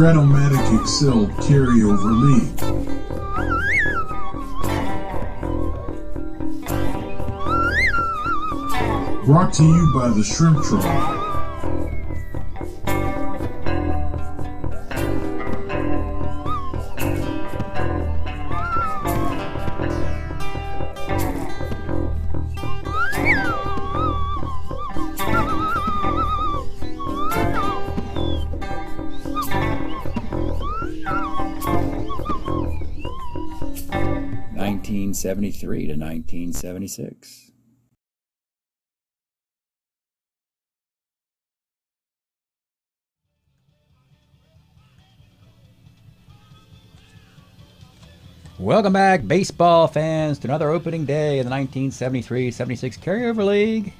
Strat-O-Matic Excel Carryover League. Brought to you by the Shrimp Troll. (1973 to 1976). Welcome back, baseball fans, to another opening day of the 1973-76 Carryover League.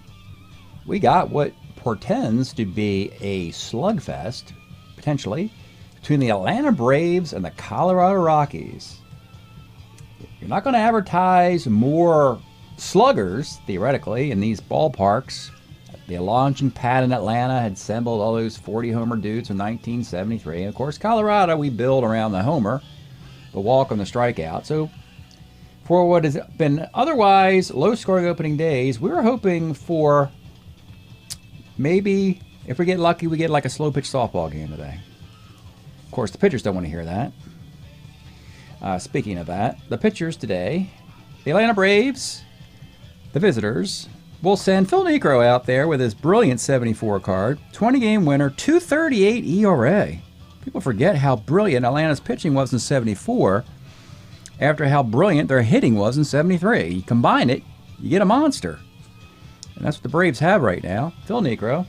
We got what portends to be a slugfest, potentially, between the Atlanta Braves and the Colorado Rockies. You're not going to advertise more sluggers, theoretically, in these ballparks. The launching pad in Atlanta had assembled all those 40-homer dudes in 1973. And, of course, Colorado, we build around the homer, the walk and the strikeout. So for what has been otherwise low-scoring opening days, we were hoping for maybe, if we get lucky, we get like a slow-pitch softball game today. Of course, the pitchers don't want to hear that. Speaking of that, the pitchers today, the Atlanta Braves, the visitors, will send Phil Niekro out there with his brilliant 74 card, 20-game winner, 2.38 ERA. People forget how brilliant Atlanta's pitching was in 74 after how brilliant their hitting was in 73. You combine it, you get a monster. And that's what the Braves have right now, Phil Niekro.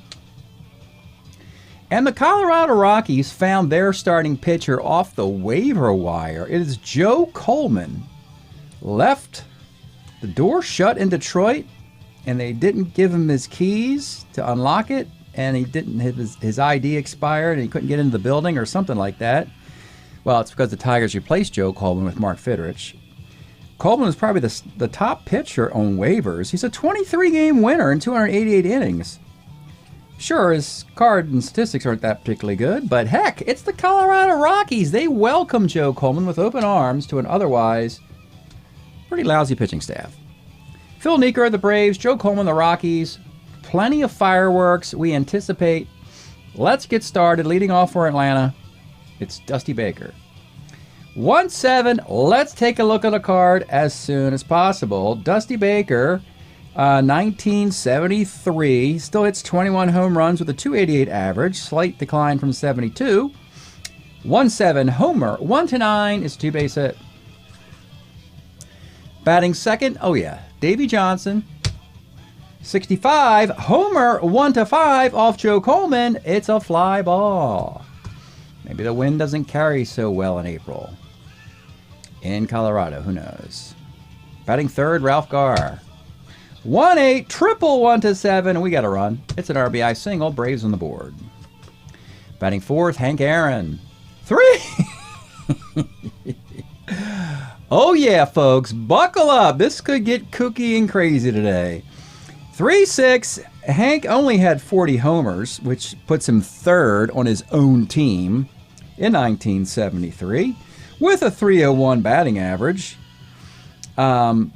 And the Colorado Rockies found their starting pitcher off the waiver wire. It is Joe Coleman. Left the door shut in Detroit, and they didn't give him his keys to unlock it, and he didn't have his ID expired, and he couldn't get into the building or something like that. Well, it's because the Tigers replaced Joe Coleman with Mark Fidrich. Coleman was probably the top pitcher on waivers. He's a 23-game winner in 288 innings. Sure, his card and statistics aren't that particularly good, but heck, it's the Colorado Rockies. They welcome Joe Coleman with open arms to an otherwise pretty lousy pitching staff. Phil Niekro, the Braves, Joe Coleman, the Rockies. Plenty of fireworks we anticipate. Let's get started. Leading off for Atlanta, it's Dusty Baker. 1-7, let's take a look at the card as soon as possible. Dusty Baker, 1973, still hits 21 home runs with a 288 average, slight decline from 72. 1-7 homer, 1-9 is two-base hit. Batting second, oh yeah, Davey Johnson. 65 homer, 1-5 off Joe Coleman. It's a fly ball. Maybe the wind doesn't carry so well in April in Colorado, who knows. Batting third, Ralph Garr. 1-8, triple 1-7, and we got a run. It's an RBI single, Braves on the board. Batting fourth, Hank Aaron. 3. Oh yeah, folks, buckle up. This could get kooky and crazy today. 3-6, Hank only had 40 homers, which puts him third on his own team in 1973, with a 301 batting average.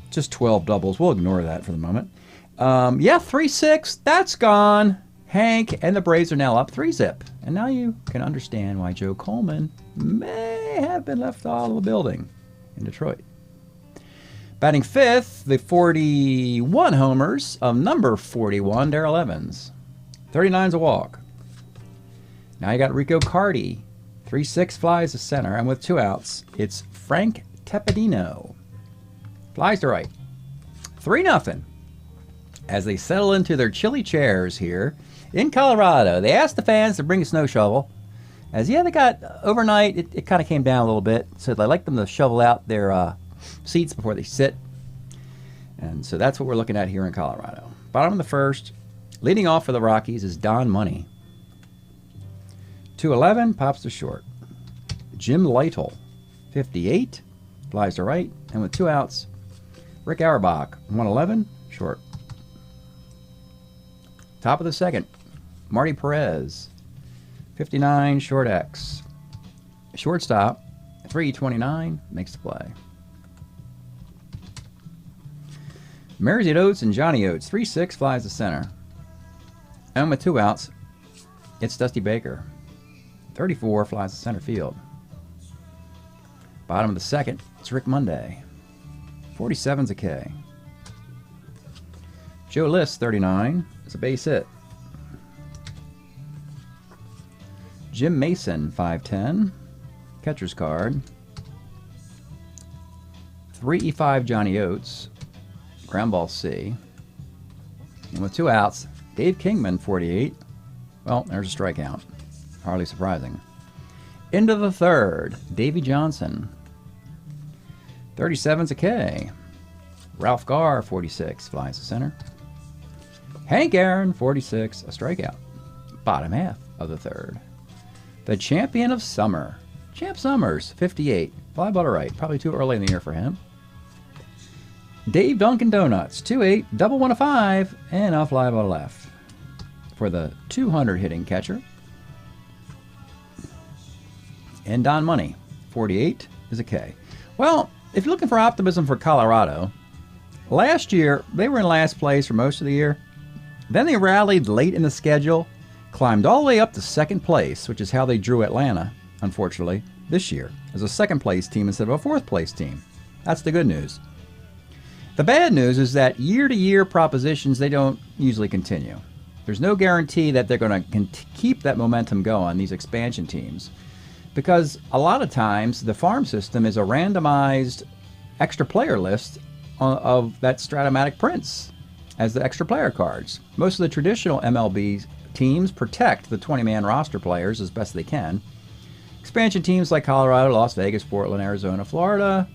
Just 12 doubles. We'll ignore that for the moment. 3-6, that's gone. Hank and the Braves are now up 3-zip. And now you can understand why Joe Coleman may have been left out of the building in Detroit. Batting fifth, the 41 homers of number 41, Darrell Evans. 39's a walk. Now you got Rico Carty. 3-6 flies to center, and with 2 outs, it's Frank Tepedino. Flies to right. 3-0. As they settle into their chilly chairs here in Colorado, they asked the fans to bring a snow shovel. As they got overnight, it kind of came down a little bit, so they like them to shovel out their seats before they sit. And so that's what we're looking at here in Colorado. Bottom of the first, leading off for the Rockies is Don Money. 2-11, pops to short. Jim Lytle, 58, flies to right, and with 2 outs, Rick Auerbach, 111, short. Top of the second, Marty Perez, 59, short X. Shortstop, 329, makes the play. Mersey Oates and Johnny Oates, 3-6, flies to center. And with 2 outs, it's Dusty Baker. 34, flies to center field. Bottom of the second, it's Rick Monday. 47's a K. Joe List, 39, is a base hit. Jim Mason, 5'10", catcher's card. 3-5 Johnny Oates, ground ball C. And with 2 outs, Dave Kingman, 48. Well, there's a strikeout. Hardly surprising. Into the third, Davey Johnson. 37's a K. Ralph Garr, 46, flies to center. Hank Aaron, 46, a strikeout. Bottom half of the third. The champion of summer, Champ Summers, 58, fly ball to right. Probably too early in the year for him. Dave Dunkin' Donuts, 2-8, double 1 to 5, and a fly ball to left. For the 200 hitting catcher. And Don Money, 48, is a K. Well, if you're looking for optimism for Colorado, last year they were in last place for most of the year. Then they rallied late in the schedule, climbed all the way up to second place, which is how they drew Atlanta, unfortunately, this year, as a second place team instead of a fourth place team. That's the good news. The bad news is that year-to-year propositions, they don't usually continue. There's no guarantee that they're going to keep that momentum going, these expansion teams, because a lot of times the farm system is a randomized extra player list of that Strat-O-Matic prints as the extra player cards. Most of the traditional MLB teams protect the 20-man roster players as best they can. Expansion teams like Colorado, Las Vegas, Portland, Arizona, Florida,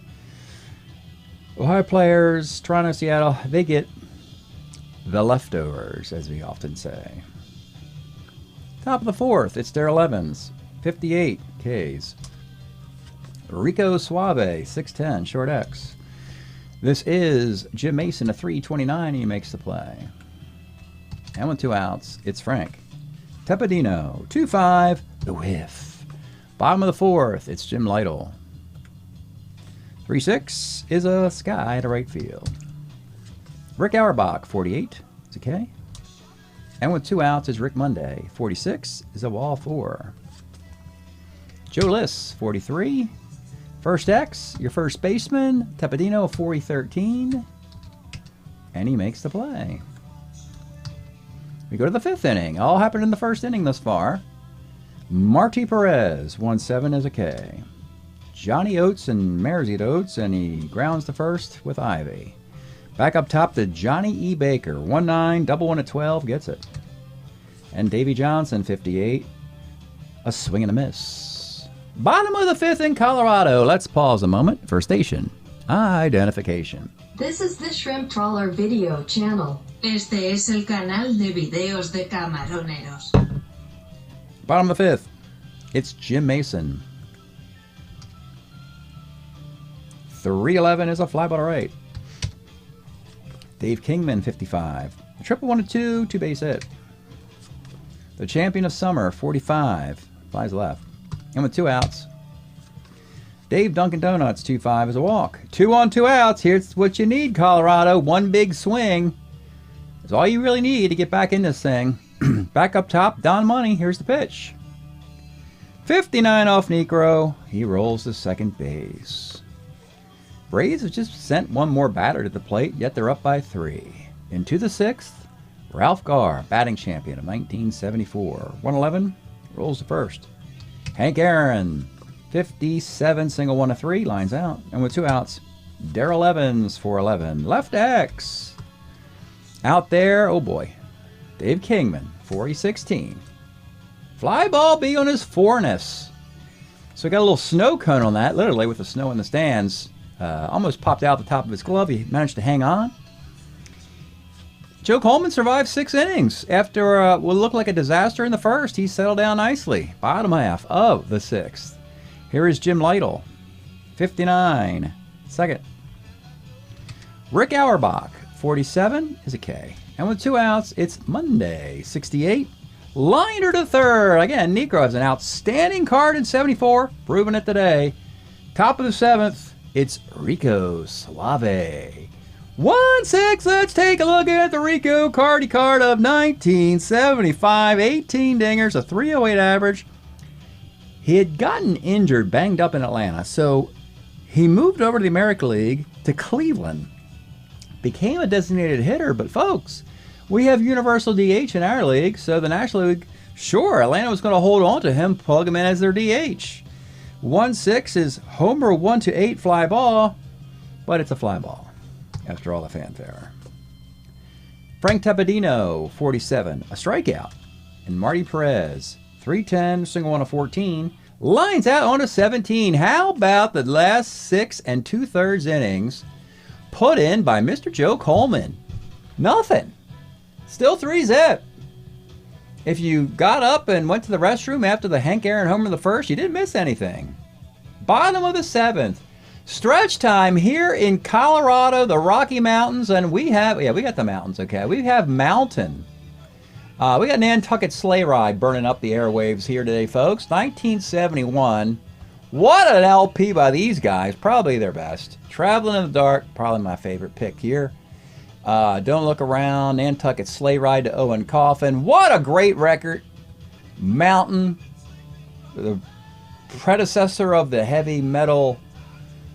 Ohio players, Toronto, Seattle, they get the leftovers, as we often say. Top of the fourth, it's Darrell Evans, 58 Ks. Rico Suave, 6'10", short X. This is Jim Mason, a 329, and he makes the play. And with 2 outs, it's Frank Tepedino, 2-5, the whiff. Bottom of the fourth, it's Jim Lytle. 3-6 is a sky to right field. Rick Auerbach, 48, is a K. And with 2 outs is Rick Monday, 46 is a wall 4. Joe Liss, 43. First X, your first baseman, Tepedino, 40-13, and he makes the play. We go to the 5th inning. All happened in the first inning thus far. Marty Perez, 1-7 is a K. Johnny Oates and Mersey Oates, and he grounds the first with Ivy. Back up top to Johnny E. Baker, 1-9, double 1 to 12, gets it. And Davey Johnson, 58, a swing and a miss. Bottom of the 5th in Colorado. Let's pause a moment for station identification. This is the Shrimp Trawler video channel. Este es el canal de videos de camaroneros. Bottom of the 5th, it's Jim Mason. 311 is a fly ball to right. Dave Kingman, 55. A triple 1 to 2, 2 base hit. The champion of summer, 45, flies left. And with 2 outs, Dave Dunkin' Donuts, 2-5 is a walk. 2 on 2 outs. Here's what you need, Colorado. One big swing. That's all you really need to get back in this thing. Back up top, Don Money. Here's the pitch. 59 off Necro. He rolls to second base. Braves have just sent one more batter to the plate, yet they're up by 3. Into the 6th, Ralph Garr, batting champion of 1974. 111, rolls to first. Hank Aaron, 57, single 1 to 3, lines out. And with 2 outs, Darrell Evans, 411. Left X. Out there, oh boy, Dave Kingman, 40-16. Fly ball B on his 4ness. So we got a little snow cone on that, literally with the snow in the stands. Almost popped out the top of his glove. He managed to hang on. Joe Coleman survived 6 innings. After what looked like a disaster in the first, he settled down nicely. Bottom half of the 6th. Here is Jim Lytle, 59, second. Rick Auerbach, 47 is a K. And with 2 outs, it's Monday, 68, Liner to third. Again, Necro has an outstanding card in 74. Proving it today. Top of the 7th, it's Rico Suave. 1-6. Let's take a look at the Rico card of 1975. 18 dingers, a 308 average. He had gotten injured, banged up in Atlanta, so he moved over to the American League to Cleveland. Became a designated hitter, but folks, we have universal DH in our league, so the National League, sure, Atlanta was going to hold on to him, plug him in as their DH. 1-6 is homer 1-8 fly ball, but it's a fly ball after all the fanfare. Frank Tapadino, 47, a strikeout. And Marty Perez, 310, single on a 14, lines out on a 17. How about the last 6 2/3 innings put in by Mr. Joe Coleman? Nothing. Still 3-zip. If you got up and went to the restroom after the Hank Aaron homer in the first, you didn't miss anything. Bottom of the 7th. Stretch time here in Colorado, the Rocky Mountains, and we got the mountains, okay? We have Mountain. We got Nantucket Sleigh Ride burning up the airwaves here today, folks. 1971. What an LP by these guys. Probably their best. Traveling in the Dark, probably my favorite pick here. Don't Look Around, Nantucket Sleigh Ride to Owen Coffin. What a great record. Mountain, the predecessor of the heavy metal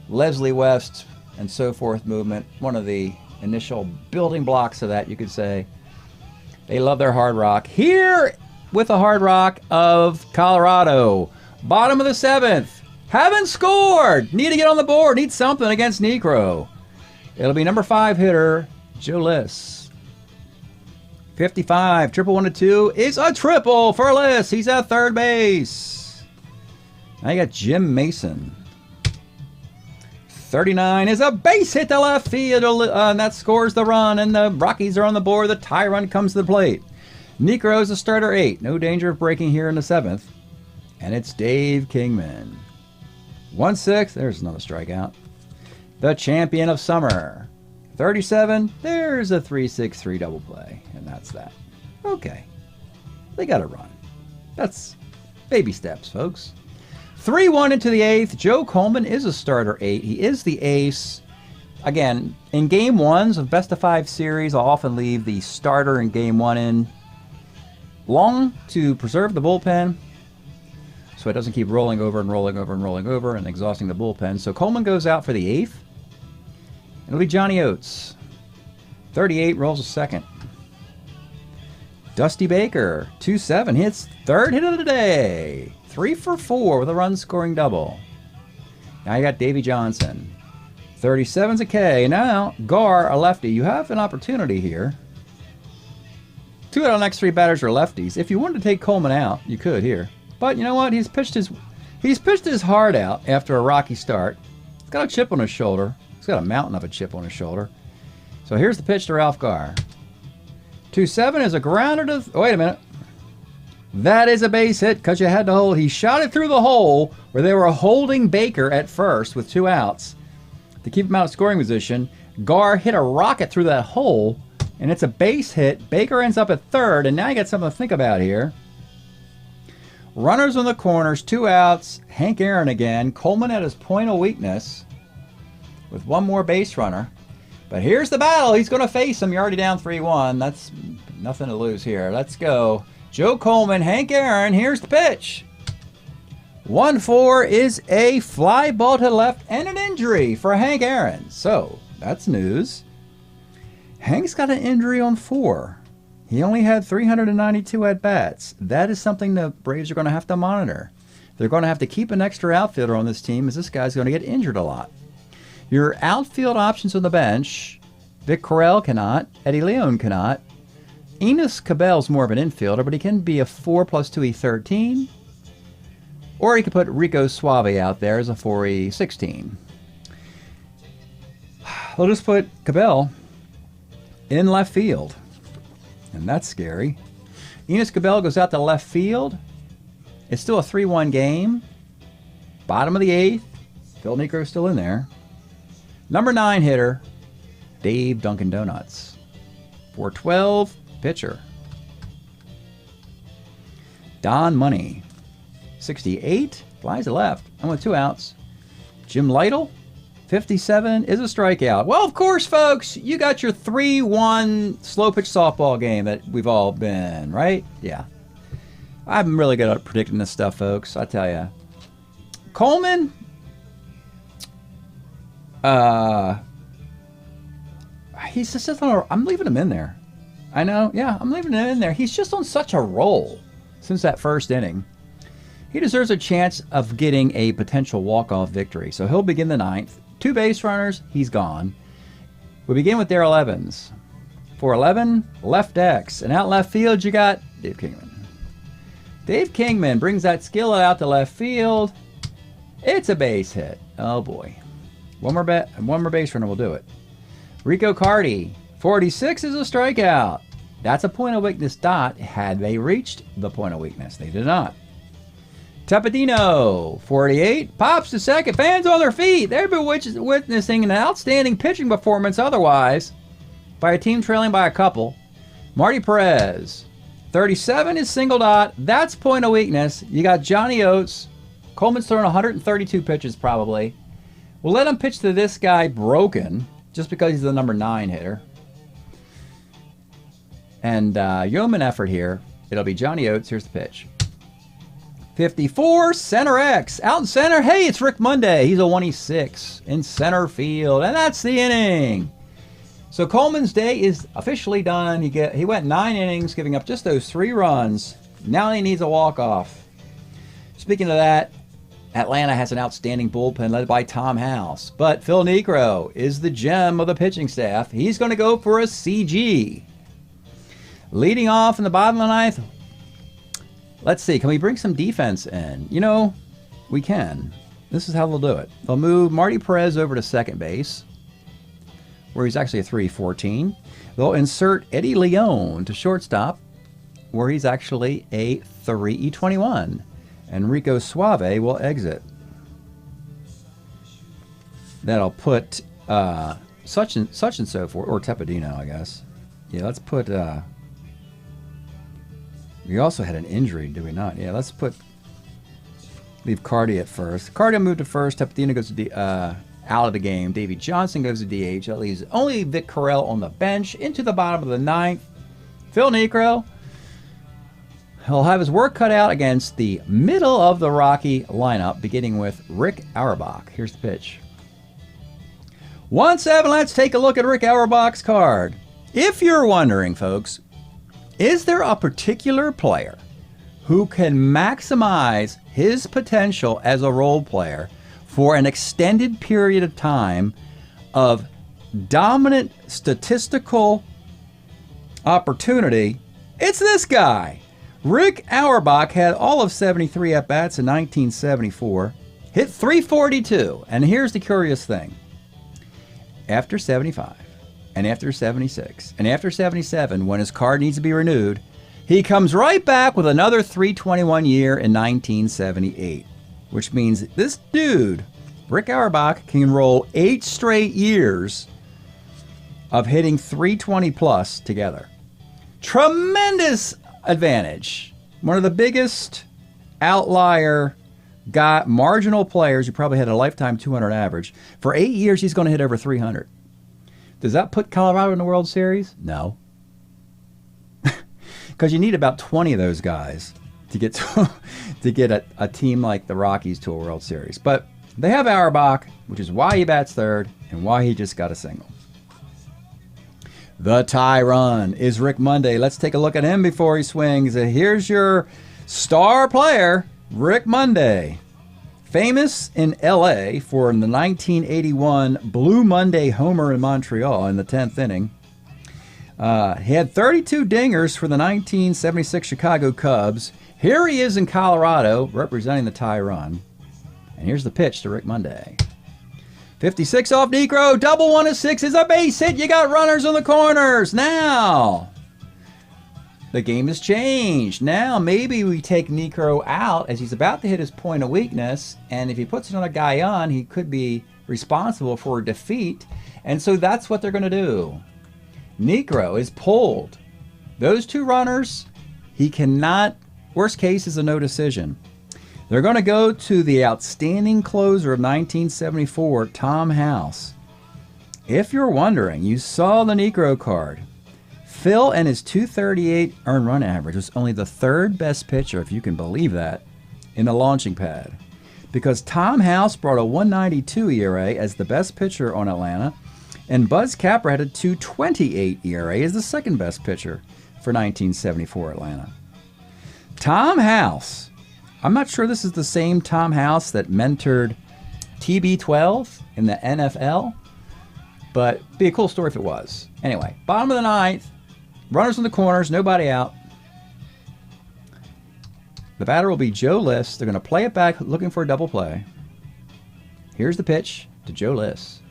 Leslie West and so forth movement. One of the initial building blocks of that, you could say. They love their hard rock. Here with the hard rock of Colorado. Bottom of the 7th. Haven't scored. Need to get on the board. Need something against Necro. It'll be number 5 hitter, Joe Liss. 55, triple 1-2 is a triple for Liss. He's at third base. Now you got Jim Mason. 39 is a base hit to left field, and that scores the run, and the Rockies are on the board. The tie run comes to the plate. Necro's a starter 8. No danger of breaking here in the 7th. And it's Dave Kingman. 1-6, there's another strikeout. The champion of summer. 37, there's a 3-6-3 double play, and that's that. Okay, they got to run. That's baby steps, folks. 3-1 into the 8th. Joe Coleman is a starter 8. He is the ace. Again, in game 1s of best of 5 series, I'll often leave the starter in game 1 in long to preserve the bullpen, so it doesn't keep rolling over and rolling over and rolling over and exhausting the bullpen. So Coleman goes out for the 8th. It'll be Johnny Oates. 38, rolls a second. Dusty Baker, 2-7, hits third hit of the day. 3 for 4 with a run-scoring double. Now you got Davey Johnson. 37's a K. Now, Gar, a lefty. You have an opportunity here. 2 out of the next 3 batters are lefties. If you wanted to take Coleman out, you could here. But you know what? He's pitched his heart out after a rocky start. He's got a chip on his shoulder. He's got a mountain of a chip on his shoulder. So here's the pitch to Ralph Gar. 2-7 is a grounder to... Oh, wait a minute. That is a base hit because you had to hold. He shot it through the hole where they were holding Baker at first with 2 outs to keep him out of scoring position. Gar hit a rocket through that hole, and it's a base hit. Baker ends up at third, and now you got something to think about here. Runners on the corners, 2 outs. Hank Aaron again. Coleman at his point of weakness with 1 more base runner. But here's the battle. He's going to face him. You're already down 3-1. That's nothing to lose here. Let's go. Joe Coleman, Hank Aaron. Here's the pitch. 1-4 is a fly ball to left and an injury for Hank Aaron. So that's news. Hank's got an injury on 4. He only had 392 at-bats. That is something the Braves are going to have to monitor. They're going to have to keep an extra outfielder on this team as this guy's going to get injured a lot. Your outfield options on the bench, Vic Correll cannot, Eddie Leone cannot. Enos Cabell's more of an infielder, but he can be a 4+2 E13. Or he could put Rico Suave out there as a 4E16. They'll just put Cabell in left field. And that's scary. Enos Cabell goes out to left field. It's still a 3-1 game. Bottom of the 8th. Phil Necro's still in there. Number 9 hitter, Dave Dunkin' Donuts. 412, pitcher. Don Money. 68. Flies to left. I'm with 2 outs. Jim Lytle. 57 is a strikeout. Well, of course, folks, you got your 3-1 slow pitch softball game that we've all been, right? Yeah. I'm really good at predicting this stuff, folks. I tell you. Coleman. He's just on I'm leaving him in there. I know. Yeah, I'm leaving him in there. He's just on such a roll since that first inning. He deserves a chance of getting a potential walk-off victory. So he'll begin the 9th. 2 base runners, he's gone. We begin with Darrell Evans. For 11, left X. And out left field, you got Dave Kingman. Dave Kingman brings that skillet out to left field. It's a base hit. Oh, boy. One more base runner will do it. Rico Carty. 46 is a strikeout. That's a point of weakness dot had they reached the point of weakness. They did not. Tepedino, 48, pops to second. Fans on their feet. They've been witnessing an outstanding pitching performance otherwise by a team trailing by a couple. Marty Perez, 37 is single dot. That's point of weakness. You got Johnny Oates. Coleman's throwing 132 pitches probably. We'll let him pitch to this guy broken just because he's the number 9 hitter. And yeoman effort here. It'll be Johnny Oates. Here's the pitch. 54, center X. Out in center, hey, it's Rick Monday. He's a 1-6 in center field. And that's the inning. So Coleman's day is officially done. He went 9 innings, giving up just those 3 runs. Now he needs a walk-off. Speaking of that, Atlanta has an outstanding bullpen led by Tom House. But Phil Niekro is the gem of the pitching staff. He's going to go for a CG. Leading off in the bottom of the 9th, let's see, can we bring some defense in? You know, we can. This is how they'll do it. They'll move Marty Perez over to second base, where he's actually a 3-14. They'll insert Eddie Leon to shortstop, where he's actually a 3-21. And Rico Suave will exit. That'll put such and so forth, or Tepedino, I guess. Yeah, let's put... we also had an injury, do we not? Yeah, let's leave Carty at first. Carty will move to first. Tepedino goes to out of the game. Davey Johnson goes to DH. That leaves only Vic Carell on the bench. Into the bottom of the 9th. Phil Niekro. He'll have his work cut out against the middle of the Rocky lineup, beginning with Rick Auerbach. Here's the pitch. 1-7, let's take a look at Rick Auerbach's card. If you're wondering, folks, is there a particular player who can maximize his potential as a role player for an extended period of time of dominant statistical opportunity? It's this guy. Rick Auerbach had all of 73 at-bats in 1974, hit 342, and here's the curious thing. After 75, and after 76, and after 77, when his card needs to be renewed, he comes right back with another 321 year in 1978, which means this dude, Rick Auerbach, can roll 8 straight years of hitting 320 plus together. Tremendous advantage. One of the biggest outlier marginal players who probably had a lifetime 200 average. For 8 years, he's going to hit over 300. Does that put Colorado in the World Series? No. Because you need about 20 of those guys to get a team like the Rockies to a World Series. But they have Auerbach, which is why he bats third and why he just got a single. The tie run is Rick Monday. Let's take a look at him before he swings. Here's your star player, Rick Monday. Famous in L.A. for the 1981 Blue Monday homer in Montreal in the 10th inning. He had 32 dingers for the 1976 Chicago Cubs. Here he is in Colorado representing the tie run. And here's the pitch to Rick Monday. 56 off Niekro, double 1-6 is a base hit. You got runners on the corners. Now, the game has changed. Now, maybe we take Niekro out as he's about to hit his point of weakness. And if he puts another guy on, he could be responsible for a defeat. And so that's what they're going to do. Niekro is pulled. Those 2 runners, he cannot Worst case is a no decision. They're going to go to the outstanding closer of 1974, Tom House. If you're wondering, you saw the Negro card. Phil and his 238 earned run average was only the third best pitcher, if you can believe that, in the launching pad. Because Tom House brought a 192 ERA as the best pitcher on Atlanta, and Buzz Capra had a 228 ERA as the second best pitcher for 1974 Atlanta. Tom House. I'm not sure this is the same Tom House that mentored TB12 in the NFL, but it'd be a cool story if it was. Anyway, bottom of the ninth, runners in the corners, nobody out. The batter will be Joe Liss. They're going to play it back, looking for a double play. Here's the pitch to Joe Liss.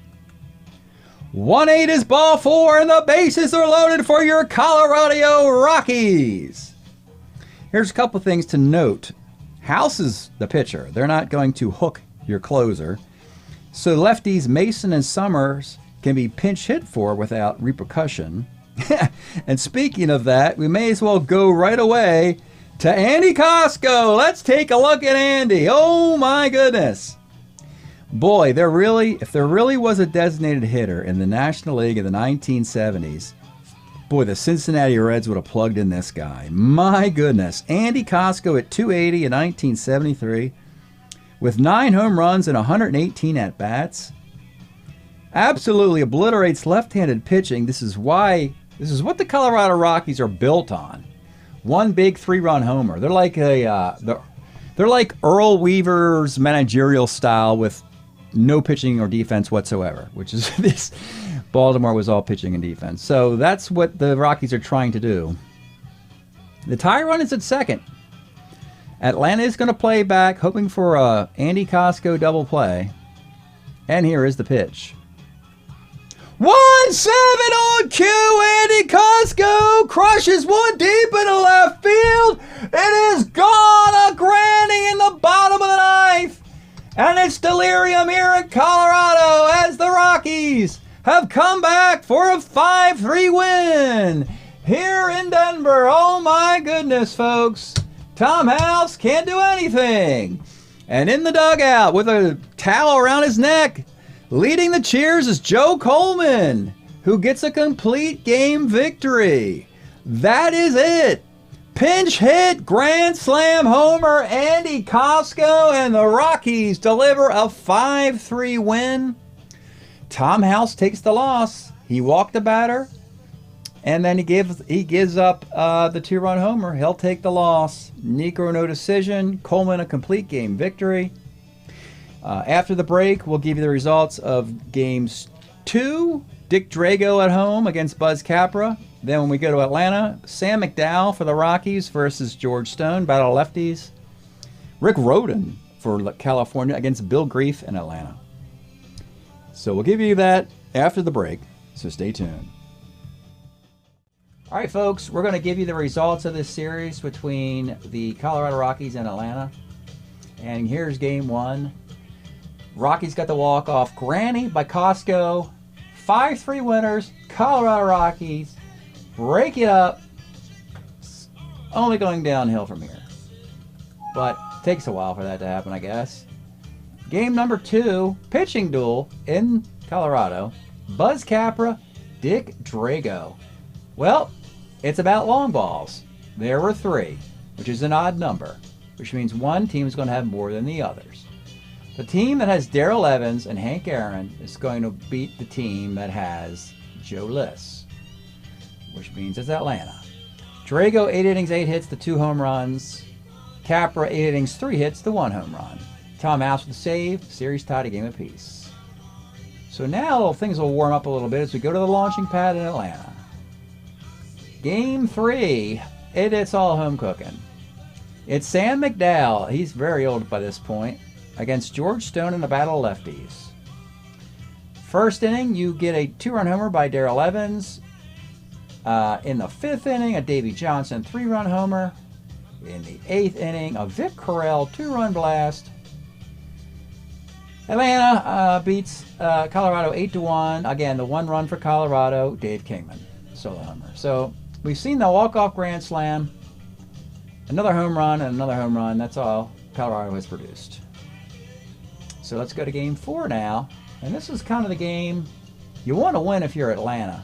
1-8 is ball four, and the bases are loaded for your Colorado Rockies. Here's a couple things to note. House is the pitcher. They're not going to hook your closer. So lefties Mason and Summers can be pinch hit for without repercussion. And speaking of that, we may as well go right away to Andy Costco. Let's take a look at Andy. Oh my goodness. Boy, if there really was a designated hitter in the National League in the 1970s, boy, the Cincinnati Reds would have plugged in this guy. My goodness. Andy Costco at 280 in 1973 with 9 home runs and 118 at-bats. Absolutely obliterates left-handed pitching. This is what the Colorado Rockies are built on. One big 3-run homer. They're like they're like Earl Weaver's managerial style with no pitching or defense whatsoever, which is this. Baltimore was all pitching and defense. So that's what the Rockies are trying to do. The tie run is at second. Atlanta is going to play back, hoping for a Andy Costco double play. And here is the pitch. 1-7 on cue. Andy Costco crushes one deep into left field. It is gone. A granny in the bottom of the ninth. And it's delirium here in Colorado as the Rockies have come back for a 5-3 win here in Denver. Oh my goodness, folks. Tom House can't do anything. And in the dugout with a towel around his neck, leading the cheers is Joe Coleman, who gets a complete game victory. That is it. Pinch hit, grand slam homer, Andy Costco, and the Rockies deliver a 5-3 win. Tom House takes the loss. He walked the batter, and then he gives up the 2-run homer. He'll take the loss. Negro no decision. Coleman a complete game victory. After the break, we'll give you the results of games 2. Dick Drago at home against Buzz Capra. Then when we go to Atlanta, Sam McDowell for the Rockies versus George Stone, battle of lefties. Rick Rhoden for California against Bill Grief in Atlanta. So we'll give you that after the break, so stay tuned. All right, folks, we're going to give you the results of this series between the Colorado Rockies and Atlanta. And here's game 1. Rockies got the walk-off granny by Costco. 5-3 winners, Colorado Rockies. Break it up. It's only going downhill from here. But it takes a while for that to happen, I guess. Game number 2, pitching duel in Colorado. Buzz Capra, Dick Drago. Well, it's about long balls. There were 3, which is an odd number, which means one team is going to have more than the others. The team that has Darrell Evans and Hank Aaron is going to beat the team that has Joe Liss, which means it's Atlanta. Drago, 8 innings, 8 hits, the 2 home runs. Capra, 8 innings, 3 hits, the 1 home run. Tom House with a save, series tied a game apiece. So now things will warm up a little bit as we go to the launching pad in Atlanta. Game 3, it's all home cooking. It's Sam McDowell, he's very old by this point, against George Stone in the battle of lefties. First inning, you get a 2-run homer by Darrell Evans. In the 5th inning, a Davey Johnson 3-run homer. In the 8th inning, a Vic Correll 2-run blast. Atlanta beats Colorado 8-1. Again, the 1 run for Colorado, Dave Kingman, solo homer. So we've seen the walk-off grand slam. Another home run and another home run. That's all Colorado has produced. So let's go to game 4 now. And this is kind of the game you want to win if you're Atlanta.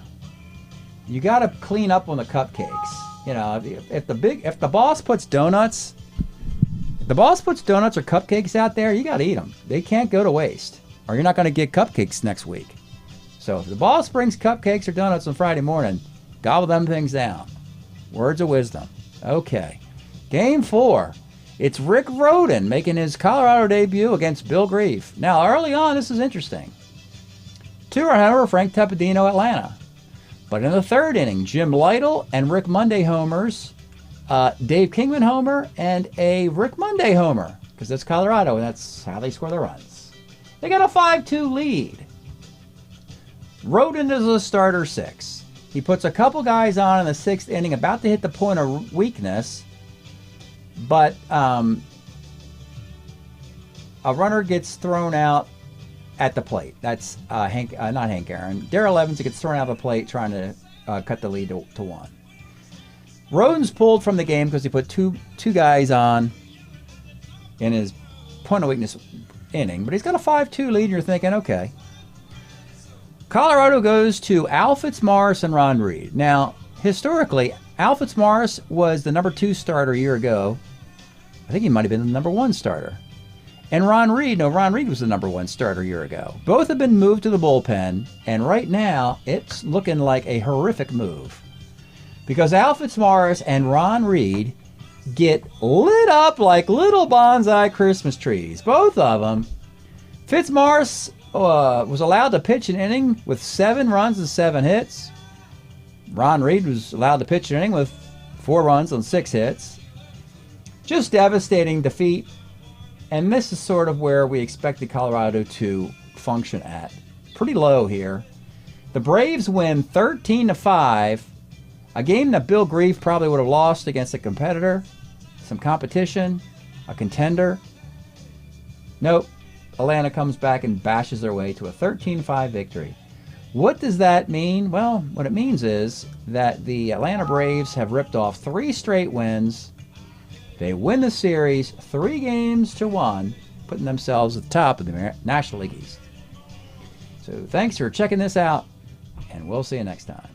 You got to clean up on the cupcakes. You know, if the boss puts donuts, or cupcakes out there, you got to eat them. They can't go to waste, or you're not going to get cupcakes next week. So if the boss brings cupcakes or donuts on Friday morning, gobble them things down. Words of wisdom. Okay. Game 4. It's Rick Rhoden making his Colorado debut against Bill Grief. Now, early on, this is interesting. 2-run homer, Frank Tepedino, Atlanta. But in the 3rd inning, Jim Lytle and Rick Monday homers, Dave Kingman homer, and a Rick Monday homer, because that's Colorado, and that's how they score their runs. They got a 5-2 lead. Rhoden is a starter 6. He puts a couple guys on in the 6th inning, about to hit the point of weakness, but a runner gets thrown out at the plate. That's not Hank Aaron. Darrell Evans gets thrown out of the plate trying to cut the lead to 1. Rhoden's pulled from the game because he put two guys on in his point of weakness inning, but he's got a 5-2 lead, and you're thinking, okay. Colorado goes to Al Fitzmaurice and Ron Reed. Now, historically, Al Fitzmaurice was the number 2 starter a year ago. I think he might have been the number 1 starter. And Ron Reed was the number 1 starter a year ago. Both have been moved to the bullpen, and right now, it's looking like a horrific move. Because Al Fitzmaurice and Ron Reed get lit up like little bonsai Christmas trees. Both of them. Fitzmaurice was allowed to pitch an inning with 7 runs and 7 hits. Ron Reed was allowed to pitch an inning with 4 runs and 6 hits. Just devastating defeat. And this is sort of where we expected Colorado to function at. Pretty low here. The Braves win 13-5. A game that Bill Grief probably would have lost against a competitor, some competition, a contender. Nope. Atlanta comes back and bashes their way to a 13-5 victory. What does that mean? Well, what it means is that the Atlanta Braves have ripped off 3 straight wins. They win the series 3-1, putting themselves at the top of the National League East. So thanks for checking this out, and we'll see you next time.